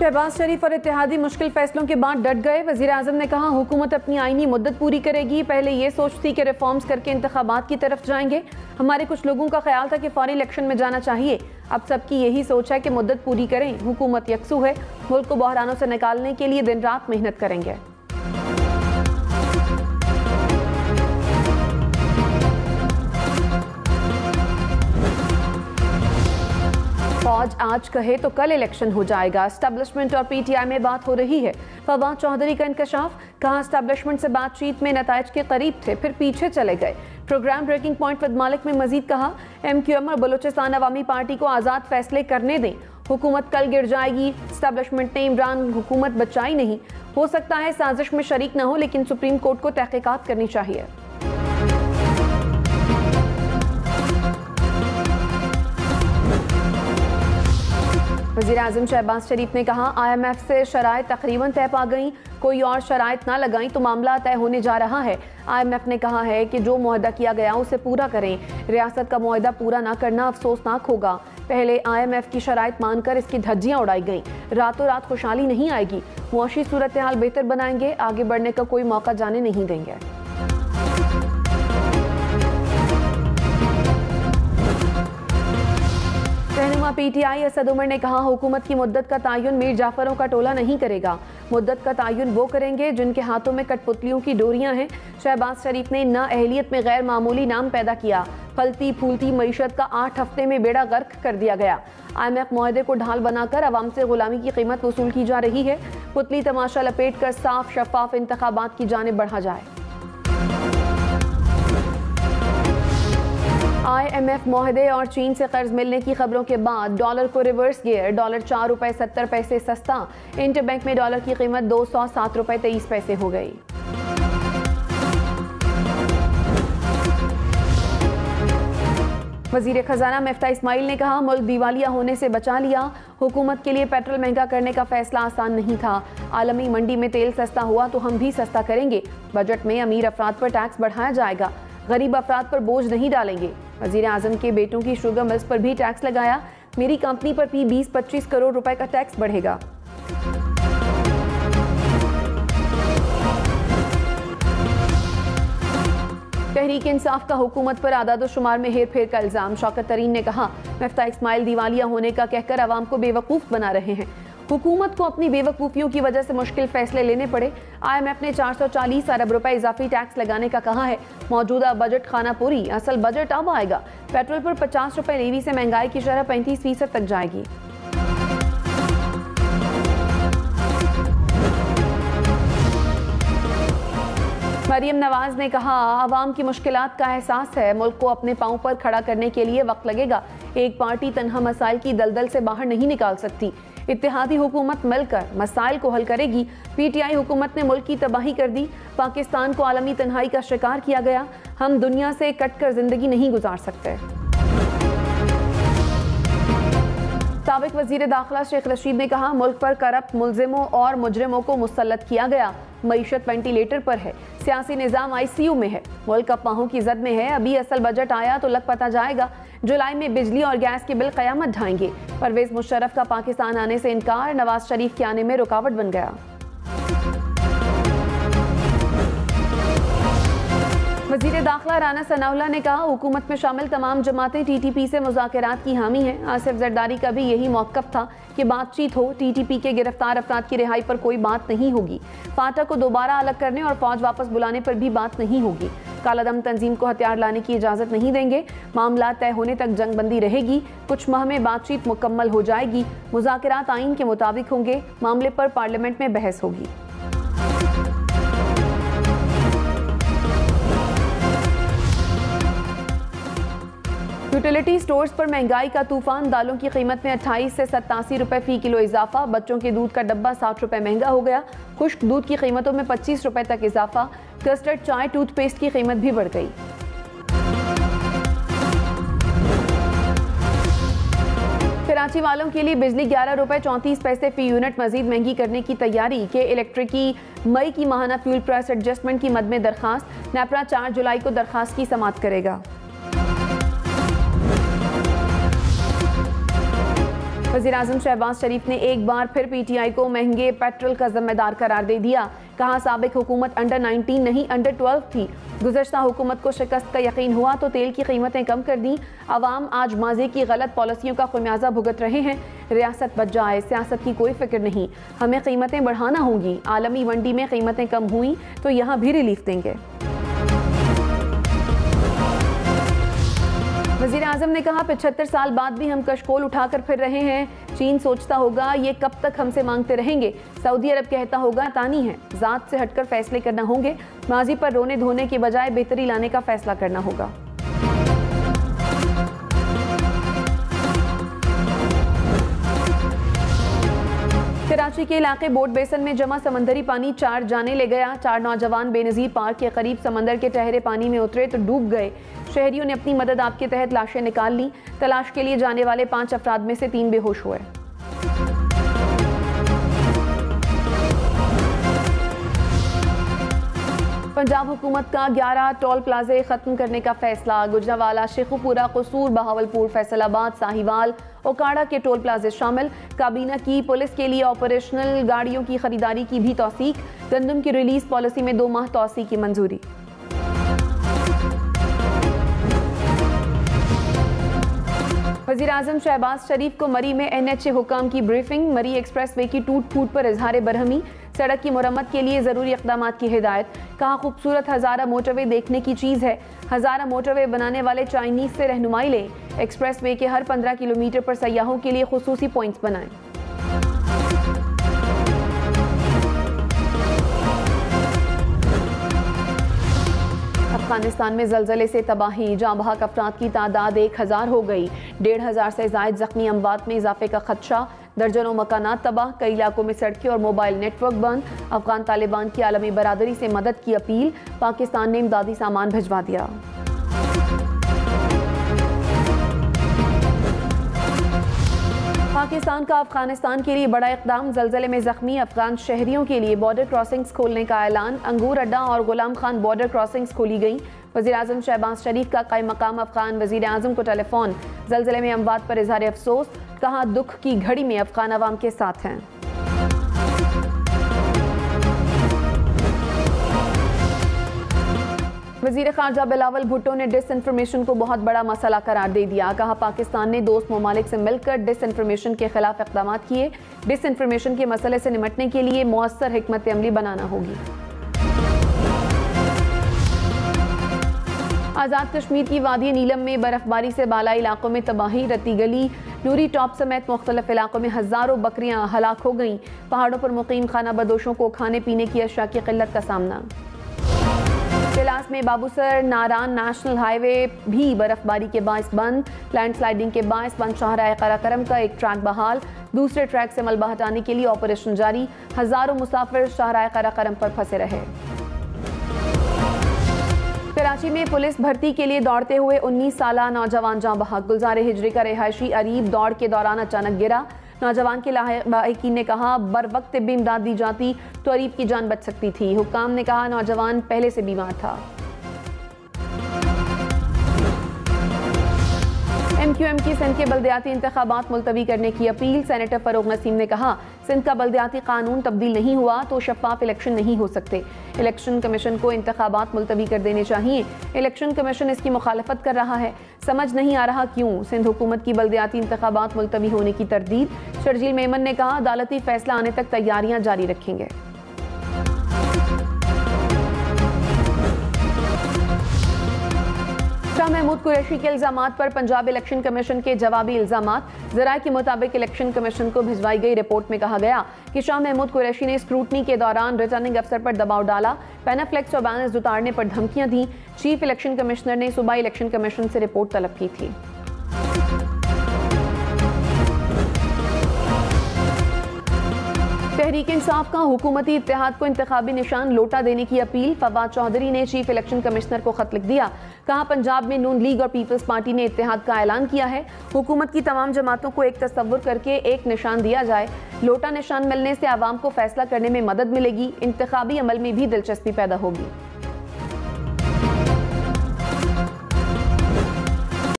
शहबाज शरीफ और इत्तेहादी मुश्किल फैसलों के बाद डट गए। वज़ीर-ए-आज़म ने कहा हुकूमत अपनी आईनी मुद्दत पूरी करेगी, पहले ये सोचती कि रिफॉर्म्स करके इंतखाबात की तरफ जाएंगे। हमारे कुछ लोगों का ख्याल था कि फौरी इलेक्शन में जाना चाहिए, अब सबकी यही सोच है कि मुद्दत पूरी करें। हुकूमत यकसू है, मुल्क को बहरानों से निकालने के लिए दिन रात मेहनत करेंगे। फौज आज कहे तो कल इलेक्शन हो जाएगा। एस्टेब्लिशमेंट और पीटीआई में बात हो रही है। फवाद चौधरी का इंकशाफ, कहा एस्टेब्लिशमेंट से बातचीत में नताइज के करीब थे, फिर पीछे चले गए। प्रोग्राम ब्रेकिंग पॉइंट विद मालिक में मजीद कहा एमक्यूएम और बलूचिस्तान अवामी पार्टी को आज़ाद फैसले करने दें, हुकूमत कल गिर जाएगी। एस्टेब्लिशमेंट ने इमरान हुकूमत बचाई नहीं, हो सकता है साजिश में शरीक न हो, लेकिन सुप्रीम कोर्ट को तहकीकात करनी चाहिए। वज़ीर-ए-आज़म शहबाज शरीफ ने कहा IMF से शराइत तकरीबन तय पा गई, कोई और शराइत ना लगाई तो मामला तय होने जा रहा है। IMF ने कहा है कि जो मुआहदा किया गया उसे पूरा करें, रियासत का मुआहदा पूरा ना करना अफसोसनाक होगा। पहले IMF की शराइत मानकर इसकी धज्जियां उड़ाई गई, रातों रात खुशहाली नहीं आएगी। मुआशी सूरत हाल बेहतर बनाएंगे, आगे बढ़ने का कोई मौका जाने नहीं देंगे। रहनुमा पीटीआई असद उमर ने कहा हुकूमत की मुद्दत का तयन मीर जाफरों का टोला नहीं करेगा, मुद्दत का तयन वो करेंगे जिनके हाथों में कठपुतलियों की डोरियां हैं। शहबाज शरीफ ने ना अहलियत में गैर मामूली नाम पैदा किया, फलती फूलती मईशत का 8 हफ्ते में बेड़ा गर्क कर दिया गया। IMF मुआहदे को ढाल बनाकर अवाम से गुलामी की कीमत वसूल की जा रही है। पुतली तमाशा लपेट कर साफ शफाफ इंतखाबात की जानिब बढ़ा जाए। IMF मुआहदे और चीन से कर्ज मिलने की खबरों के बाद डॉलर को रिवर्स गियर, डॉलर 4 रुपए 70 पैसे सस्ता। इंटरबैंक में डॉलर की कीमत 207 रुपए 23 पैसे हो गई। वजीर खजाना मिफ्ता इस्माइल ने कहा मुल्क दिवालिया होने से बचा लिया, हुकूमत के लिए पेट्रोल महंगा करने का फैसला आसान नहीं था। आलमी मंडी में तेल सस्ता हुआ तो हम भी सस्ता करेंगे। बजट में अमीर अफराद पर टैक्स बढ़ाया जाएगा, गरीब अफराद पर बोझ नहीं डालेंगे। वज़ीर-ए-आज़म के बेटों की शुगर मिल्स पर भी टैक्स लगाया, मेरी कंपनी पर भी 20-25 करोड़ रुपए का टैक्स बढ़ेगा। तहरीक इंसाफ का हुकूमत पर आदाद-ओ-शुमार में हेर फेर का इल्जाम। शौकत तरीन ने कहा मिफ्ता इस्माइल दिवालिया होने का कहकर अवाम को बेवकूफ़ बना रहे हैं, हुकूमत को अपनी बेवकूफ़ियों की वजह से मुश्किल फैसले लेने पड़े। IMF ने 440 अरब रुपए इजाफी टैक्स लगाने का कहा है। मौजूदा बजट खाना पूरी, असल बजट अब आएगा। पेट्रोल पर 50 रुपए लेवी से महंगाई की शरह 35% तक जाएगी। मरियम नवाज ने कहा आवाम की मुश्किलात का एहसास है, मुल्क को अपने पांव पर खड़ा करने के लिए वक्त लगेगा। एक पार्टी तन्हा मसाइल की दलदल से बाहर नहीं निकाल सकती, इत्तेहादी हुकूमत मिलकर मसाइल को हल करेगी। पीटीआई हुकूमत ने मुल्क की तबाही कर दी, पाकिस्तान को आलमी तन्हाई का शिकार किया गया। हम दुनिया से कट कर जिंदगी नहीं गुजार सकते। साबिक वजीर दाखिला शेख रशीद ने कहा मुल्क पर करप्ट मुलजिमों और मुजरिमों को मुसल्लत किया गया, मईशत वेंटिलेटर पर है, सियासी निज़ाम ICU में है, मुल्क अफवाहों की जद में है। अभी असल बजट आया तो लग पता जाएगा। जुलाई में बिजली और गैस के बिल क़यामत ढाएंगे। परवेज मुशर्रफ का पाकिस्तान आने से इनकार, नवाज शरीफ के आने में रुकावट बन गया। वज़ीर दाखिला राना सनाउल्लाह ने कहा हुकूमत में शामिल तमाम जमातें TTP से मुज़ाकरात की हामी हैं। आसिफ जरदारी का भी यही मौक़िफ़ था कि बातचीत हो, TTP के गिरफ्तार अफराद की रिहाई पर कोई बात नहीं होगी, फाटा को दोबारा अलग करने और फौज वापस बुलाने पर भी बात नहीं होगी, कालादम तंजीम को हथियार लाने की इजाज़त नहीं देंगे, मामला तय होने तक जंगबंदी रहेगी, कुछ माह में बातचीत मुकम्मल हो जाएगी, मुज़ाकरात आइन के मुताबिक होंगे, मामले पर पार्लियामेंट में बहस होगी। यूटिलिटी स्टोर्स पर महंगाई का तूफान, दालों की कीमत में 28 से 87 रुपए फी किलो इजाफा, बच्चों के दूध का डब्बा 60 रुपए महंगा हो गया, खुश्क दूध की कीमतों में 25 रुपए तक इजाफा, कस्टर्ड चाय टूथपेस्ट की कीमत भी बढ़ गई। कराची वालों के लिए बिजली 11 रुपए 34 पैसे फी यूनिट मजीद महंगी करने की तैयारी के इलेक्ट्रिक की मई की माहाना फ्यूल प्राइस एडजस्टमेंट की मद में दरखास्त, नेपरा 4 जुलाई को दरखास्त की समाअत करेगा। वज़ीर-ए-आज़म शहबाज शरीफ ने एक बार फिर PTI को महंगे पेट्रोल का जिम्मेदार करार दे दिया। कहा साबिक हुकूमत अंडर 19 नहीं अंडर 12 थी। गुज़श्ता हुकूमत को शिकस्त का यकीन हुआ तो तेल की कीमतें कम कर दी। अवाम आज माजी की गलत पॉलिसियों का खुमियाजा भुगत रहे हैं। रियासत बच जाए, सियासत की कोई फिक्र नहीं, हमें कीमतें बढ़ाना होंगी। आलमी मंडी में कीमतें कम हुई तो यहाँ भी रिलीफ देंगे। वज़ीर-ए-आज़म ने कहा 75 साल बाद भी हम कशकोल उठाकर फिर रहे हैं। चीन सोचता होगा ये कब तक हमसे मांगते रहेंगे। सऊदी अरब कहता होगा तानी है। ज़ात से हटकर फैसले करना होंगे। माजी पर रोने धोने के बजाय बेहतरी लाने का फैसला करना होगा। कराची के इलाके बोट बेसन में जमा समंदरी पानी 4 जाने ले गया। 4 नौजवान बेनज़ीर पार्क के करीब समंदर के ठहरे पानी में उतरे तो डूब गए। शहरियों ने अपनी मदद आपके तहत लाशें निकाल ली। तलाश के लिए जाने वाले 5 अफराद में से 3 बेहोश हुए। पंजाब हुकूमत का 11 टोल प्लाजे खत्म करने का फैसला। गुजरावाला, शेखुपुरा, कसूर, बहावलपुर, फैसलाबाद, साहिवाल, ओकाड़ा के टोल प्लाजे शामिल। काबीना की पुलिस के लिए ऑपरेशनल गाड़ियों की खरीदारी की भी तौसीक। गंदम की रिलीज पॉलिसी में 2 माह तौसीक की मंजूरी। वज़ीर-ए-आज़म शहबाज शरीफ को मरी में NHA हुकाम की ब्रीफिंग। मरी एक्सप्रेस वे की टूट फूट पर इजहार बरहमी। सड़क की मुरम्मत के लिए ज़रूरी इक़दामात की हिदायत। कहा खूबसूरत हज़ारा मोटरवे देखने की चीज़ है। हज़ारा मोटरवे बनाने वाले चाइनीज़ से रहनुमाई लें। एक्सप्रेस वे के हर 15 किलोमीटर पर सयाहों के लिए खुसूसी पॉइंट्स बनाएं। अफगानिस्तान में ज़लज़ले से तबाही। जाँ बहक अफराद की तादाद 1000 हो गई। 1500 से ज़ायद ज़ख्मी अमवात में इजाफे का खदशा। दर्जनों मकानात तबाह। कई इलाकों में सड़कें और मोबाइल नेटवर्क बंद। अफगान तालिबान की आलमी बरादरी से मदद की अपील। पाकिस्तान ने इमदादी सामान भिजवा दिया। पाकिस्तान का अफगानिस्तान के लिए बड़ा इक़दाम। ज़लज़ले में ज़ख्मी अफगान शहरियों के लिए बॉर्डर क्रॉसिंग्स खोलने का ऐलान। अंगूर अड्डा और गुलाम खान बॉर्डर क्रॉसिंग्स खोली गई। वज़ीर-ए-आज़म शहबाज शरीफ का कायम मकाम अफगान वज़ीर-ए-आज़म को टेलीफोन। ज़लज़ले में अमवात पर इज़हार अफसोस। कहा दुख की घड़ी में अफगान अवाम के साथ हैं। वज़ीर ख़ारजा बिलावल भुट्टो ने डिसइंफॉर्मेशन को बहुत बड़ा मसला करार दे दिया। कहा पाकिस्तान ने दोस्त ममालिक से मिलकर डिसइंफॉर्मेशन के खिलाफ इक़दाम किए। डिसइंफॉर्मेशन के मसले से निपटने के लिए मौसर हिकमत अमली बनाना होगी। आज़ाद कश्मीर की वादी नीलम में बर्फबारी से बालाई इलाकों में तबाही। रत्ती गली, नूरी टॉप समेत मुख्तलिफ इलाकों में हज़ारों बकरियां हलाक हो गईं। पहाड़ों पर मुकीम खाना बदोशों को खाने पीने की अशिया की किल्लत का सामना। जिलास में बाबूसर नारान नेशनल हाईवे भी बर्फबारी के बायस बंद। लैंडस्लाइडिंग के बायस बंद शाहराह कराकरम का एक ट्रैक बहाल। दूसरे ट्रैक से मलबा हटाने के लिए ऑपरेशन जारी। हज़ारों मुसाफिर शाहराह कराकरम पर फंसे रहे। कराची में पुलिस भर्ती के लिए दौड़ते हुए 19 साला नौजवान जाँ बहक। गुलजार हिजरी का रिहायशी अरीब दौड़ के दौरान अचानक गिरा। नौजवान के लाहिकीन ने कहा बर वक्त तिब्बी इमदाद दी जाती तो अरीब की जान बच सकती थी। हुक्काम ने कहा नौजवान पहले से बीमार था। MQM की सिंध के बल्दियाती इंतखाबात मुलतवी करने की अपील। सेनेटर फरूक नसीम ने कहा सिंध का बल्दियाती कानून तब्दील नहीं हुआ तो शफाफ इलेक्शन नहीं हो सकते। इलेक्शन कमीशन को इंतखाबात मुलतवी कर देने चाहिए। इलेक्शन कमीशन इसकी मुखालफत कर रहा है, समझ नहीं आ रहा क्यों। सिंध हुकूमत की बल्दियाती इंतखाबात मुलतवी होने की तरदीद। शर्जील मेमन ने कहा अदालती फैसला आने तक तैयारियां जारी रखेंगे। शाह महमूद कुरैशी के इल्जामात पर पंजाब इलेक्शन कमीशन के जवाबी इल्जामात। ज़राए के मुताबिक इलेक्शन कमीशन को भिजवाई गई रिपोर्ट में कहा गया कि शाह महमूद कुरैशी ने स्क्रूटनी के दौरान रिटर्निंग अफसर पर दबाव डाला, पैनाफ्लेक्स और बैनर्स उतारने पर धमकियां दी। चीफ इलेक्शन कमिश्नर ने सूबाई इलेक्शन कमीशन से रिपोर्ट तलब की थी। तहरीक इंसाफ का हुकूमती इत्तेहाद को इंतखाबी निशान लोटा देने की अपील। फवाद चौधरी ने चीफ इलेक्शन कमिश्नर को खत लिख दिया। कहा पंजाब में नून लीग और पीपल्स पार्टी ने इत्तेहाद का ऐलान किया है। हुकूमत की तमाम जमातों को एक तस्वुर करके एक निशान दिया जाए। लोटा निशान मिलने से आवाम को फैसला करने में मदद मिलेगी। इंतखाबी अमल में भी दिलचस्पी पैदा होगी।